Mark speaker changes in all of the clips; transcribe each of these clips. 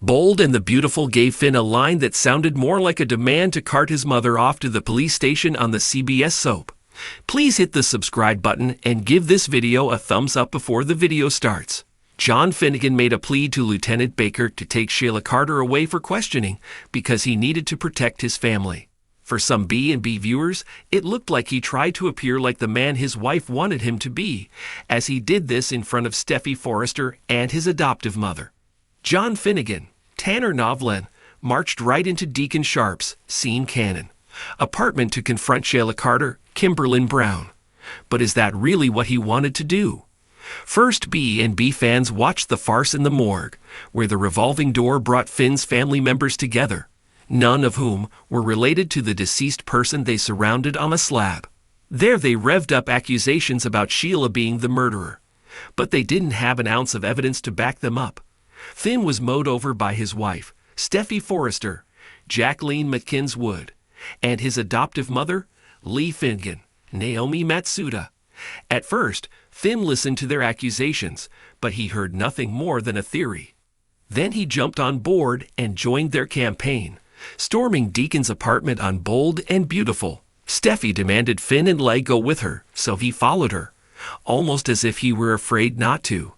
Speaker 1: Bold and the Beautiful gave Finn a line that sounded more like a demand to cart his mother off to the police station on the CBS soap. Please hit the subscribe button and give this video a thumbs up before the video starts. John Finnegan made a plea to Lieutenant Baker to take Sheila Carter away for questioning because he needed to protect his family. For some B&B viewers, it looked like he tried to appear like the man his wife wanted him to be, as he did this in front of Steffy Forrester and his adoptive mother. John Finnegan, Tanner Novlan, marched right into Deacon Sharp's scene cannon apartment to confront Sheila Carter, Kimberlyn Brown. But is that really what he wanted to do? First, B&B fans watched the farce in the morgue, where the revolving door brought Finn's family members together, none of whom were related to the deceased person they surrounded on a slab. There they revved up accusations about Sheila being the murderer, but they didn't have an ounce of evidence to back them up. Finn was mowed over by his wife, Steffy Forrester, Jacqueline McKins Wood, and his adoptive mother, Lee Finnegan, Naomi Matsuda. At first, Finn listened to their accusations, but he heard nothing more than a theory. Then he jumped on board and joined their campaign, storming Deacon's apartment on Bold and Beautiful. Steffy demanded Finn and Leigh go with her, so he followed her, almost as if he were afraid not to.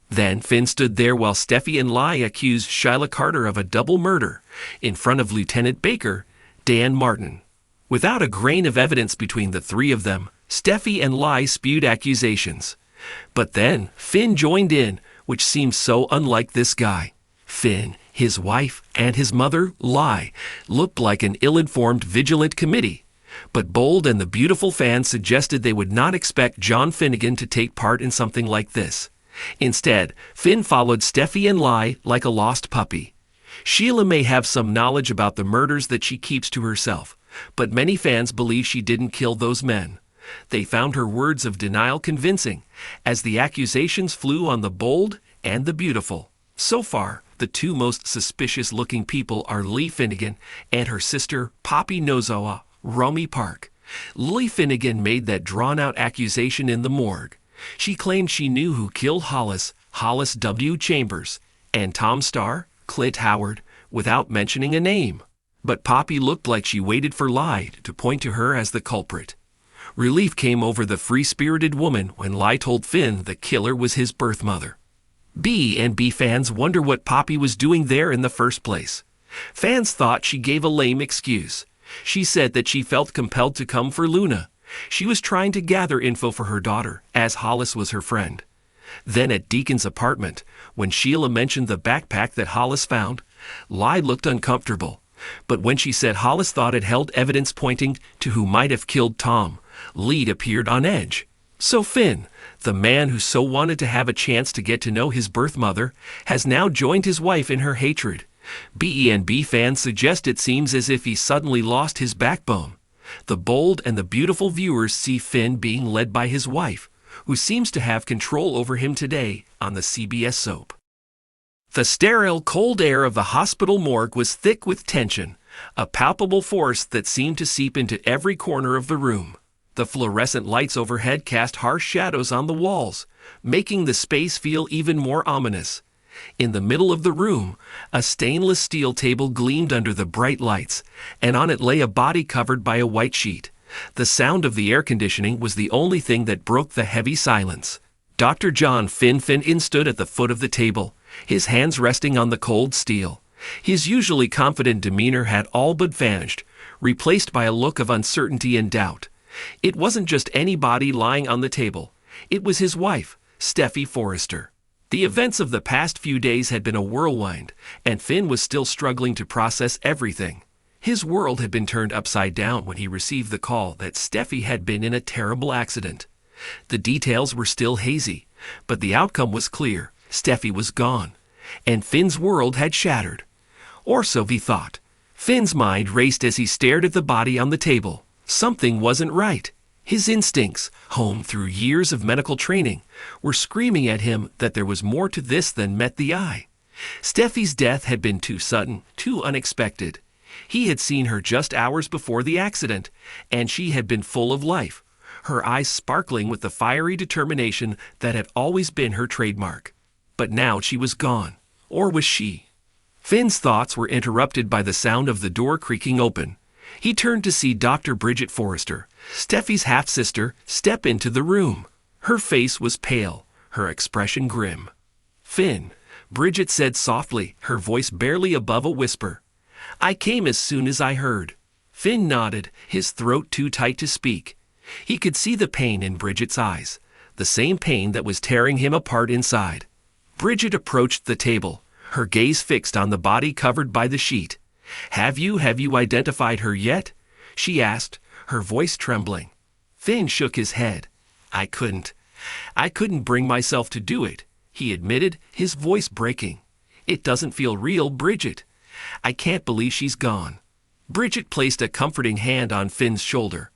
Speaker 1: Then Finn stood there while Steffy and Leigh accused Sheila Carter of a double murder in front of Lieutenant Baker, Dan Martin. Without a grain of evidence between the three of them, Steffy and Leigh spewed accusations. But then Finn joined in, which seemed so unlike this guy. Finn, his wife, and his mother, Leigh, looked like an ill-informed vigilant committee. But Bold and the Beautiful fans suggested they would not expect John Finnegan to take part in something like this. Instead, Finn followed Steffy and Leigh like a lost puppy. Sheila may have some knowledge about the murders that she keeps to herself, but many fans believe she didn't kill those men. They found her words of denial convincing, as the accusations flew on the Bold and the Beautiful. So far, the two most suspicious-looking people are Lee Finnegan and her sister, Poppy Nozoa, Romy Park. Lee Finnegan made that drawn-out accusation in the morgue. She claimed she knew who killed Hollis W. Chambers, and Tom Starr, Clint Howard, without mentioning a name. But Poppy looked like she waited for Leigh to point to her as the culprit. Relief came over the free-spirited woman when Leigh told Finn the killer was his birth mother. B&B fans wonder what Poppy was doing there in the first place. Fans thought she gave a lame excuse. She said that she felt compelled to come for Luna. She was trying to gather info for her daughter, as Hollis was her friend. Then at Deacon's apartment, when Sheila mentioned the backpack that Hollis found, Leigh looked uncomfortable. But when she said Hollis thought it held evidence pointing to who might have killed Tom, Leigh appeared on edge. So Finn, the man who so wanted to have a chance to get to know his birth mother, has now joined his wife in her hatred. B&B fans suggest it seems as if he suddenly lost his backbone. The Bold and the Beautiful viewers see Finn being led by his wife, who seems to have control over him today on the CBS soap. The sterile, cold air of the hospital morgue was thick with tension, a palpable force that seemed to seep into every corner of the room. The fluorescent lights overhead cast harsh shadows on the walls, making the space feel even more ominous. In the middle of the room, a stainless steel table gleamed under the bright lights, and on it lay a body covered by a white sheet. The sound of the air conditioning was the only thing that broke the heavy silence. Dr. John Finnegan stood at the foot of the table, his hands resting on the cold steel. His usually confident demeanor had all but vanished, replaced by a look of uncertainty and doubt. It wasn't just any body lying on the table. It was his wife, Steffy Forrester. The events of the past few days had been a whirlwind, and Finn was still struggling to process everything. His world had been turned upside down when he received the call that Steffy had been in a terrible accident. The details were still hazy, but the outcome was clear. Steffy was gone, and Finn's world had shattered. Or so he thought. Finn's mind raced as he stared at the body on the table. Something wasn't right. His instincts, honed through years of medical training, were screaming at him that there was more to this than met the eye. Steffy's death had been too sudden, too unexpected. He had seen her just hours before the accident, and she had been full of life, her eyes sparkling with the fiery determination that had always been her trademark. But now she was gone. Or was she? Finn's thoughts were interrupted by the sound of the door creaking open. He turned to see Dr. Bridget Forrester, Steffy's half-sister, step into the room. Her face was pale, her expression grim. "Finn," Bridget said softly, her voice barely above a whisper. "I came as soon as I heard." Finn nodded, his throat too tight to speak. He could see the pain in Bridget's eyes, the same pain that was tearing him apart inside. Bridget approached the table, her gaze fixed on the body covered by the sheet. Have you identified her yet?" she asked, her voice trembling. Finn shook his head. I couldn't bring myself to do it," he admitted, his voice breaking. "It doesn't feel real, Bridget. I can't believe she's gone." Bridget placed a comforting hand on Finn's shoulder.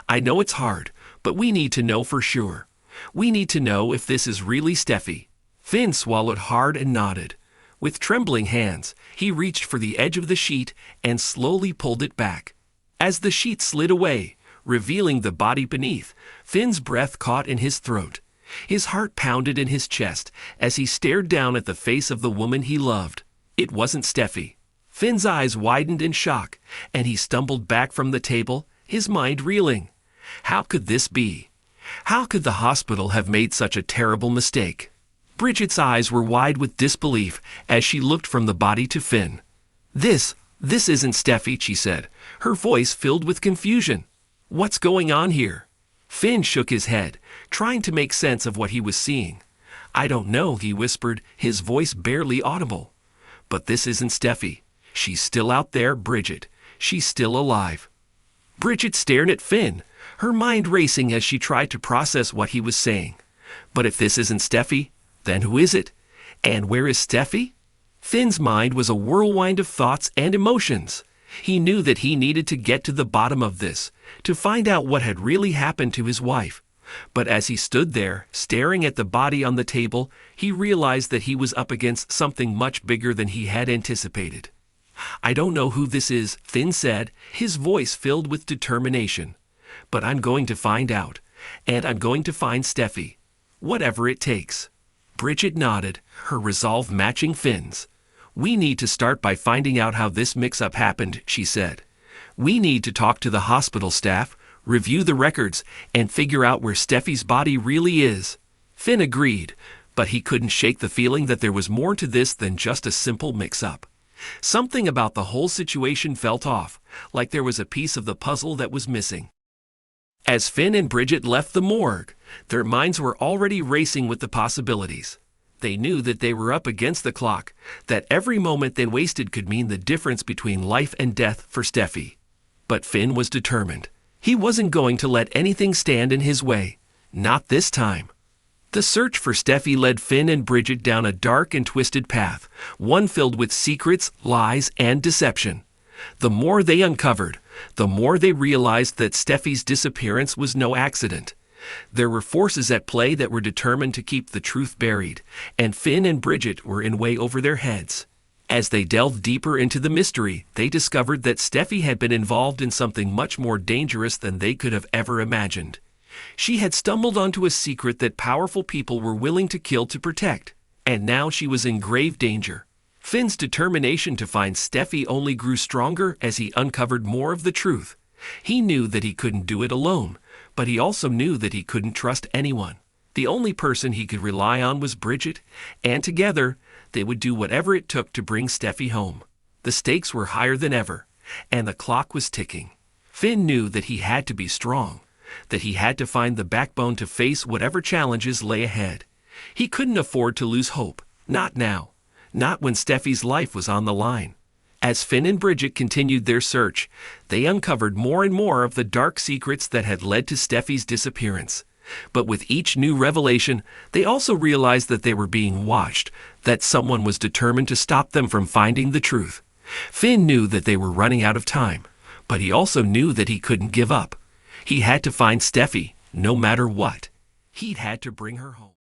Speaker 1: "I know it's hard, but we need to know for sure. We need to know if this is really Steffy." Finn swallowed hard and nodded. With trembling hands, he reached for the edge of the sheet and slowly pulled it back. As the sheet slid away, revealing the body beneath, Finn's breath caught in his throat. His heart pounded in his chest as he stared down at the face of the woman he loved. It wasn't Steffy. Finn's eyes widened in shock, and he stumbled back from the table, his mind reeling. How could this be? How could the hospital have made such a terrible mistake? Bridget's eyes were wide with disbelief as she looked from the body to Finn. This isn't Steffy," she said, her voice filled with confusion. "What's going on here?" Finn shook his head, trying to make sense of what he was seeing. "I don't know," he whispered, his voice barely audible. "But this isn't Steffy. She's still out there, Bridget. She's still alive." Bridget stared at Finn, her mind racing as she tried to process what he was saying. But if this isn't Steffy, then who is it? And where is Steffy? Finn's mind was a whirlwind of thoughts and emotions. He knew that he needed to get to the bottom of this, to find out what had really happened to his wife. But as he stood there, staring at the body on the table, he realized that he was up against something much bigger than he had anticipated. "I don't know who this is," Finn said, his voice filled with determination. "But I'm going to find out, and I'm going to find Steffy, whatever it takes." Bridget nodded, her resolve matching Finn's. "We need to start by finding out how this mix-up happened," she said. "We need to talk to the hospital staff, review the records, and figure out where Steffy's body really is." Finn agreed, but he couldn't shake the feeling that there was more to this than just a simple mix-up. Something about the whole situation felt off, like there was a piece of the puzzle that was missing. As Finn and Bridget left the morgue, their minds were already racing with the possibilities. They knew that they were up against the clock, that every moment they wasted could mean the difference between life and death for Steffy. But Finn was determined. He wasn't going to let anything stand in his way. Not this time. The search for Steffy led Finn and Bridget down a dark and twisted path, one filled with secrets, lies, and deception. The more they uncovered, the more they realized that Steffy's disappearance was no accident. There were forces at play that were determined to keep the truth buried, and Finn and Bridget were in way over their heads. As they delved deeper into the mystery, they discovered that Steffy had been involved in something much more dangerous than they could have ever imagined. She had stumbled onto a secret that powerful people were willing to kill to protect, and now she was in grave danger. Finn's determination to find Steffy only grew stronger as he uncovered more of the truth. He knew that he couldn't do it alone, but he also knew that he couldn't trust anyone. The only person he could rely on was Bridget, and together, they would do whatever it took to bring Steffy home. The stakes were higher than ever, and the clock was ticking. Finn knew that he had to be strong, that he had to find the backbone to face whatever challenges lay ahead. He couldn't afford to lose hope, not now, not when Steffy's life was on the line. As Finn and Bridget continued their search, they uncovered more and more of the dark secrets that had led to Steffy's disappearance. But with each new revelation, they also realized that they were being watched, that someone was determined to stop them from finding the truth. Finn knew that they were running out of time, but he also knew that he couldn't give up. He had to find Steffy, no matter what. He'd had to bring her home.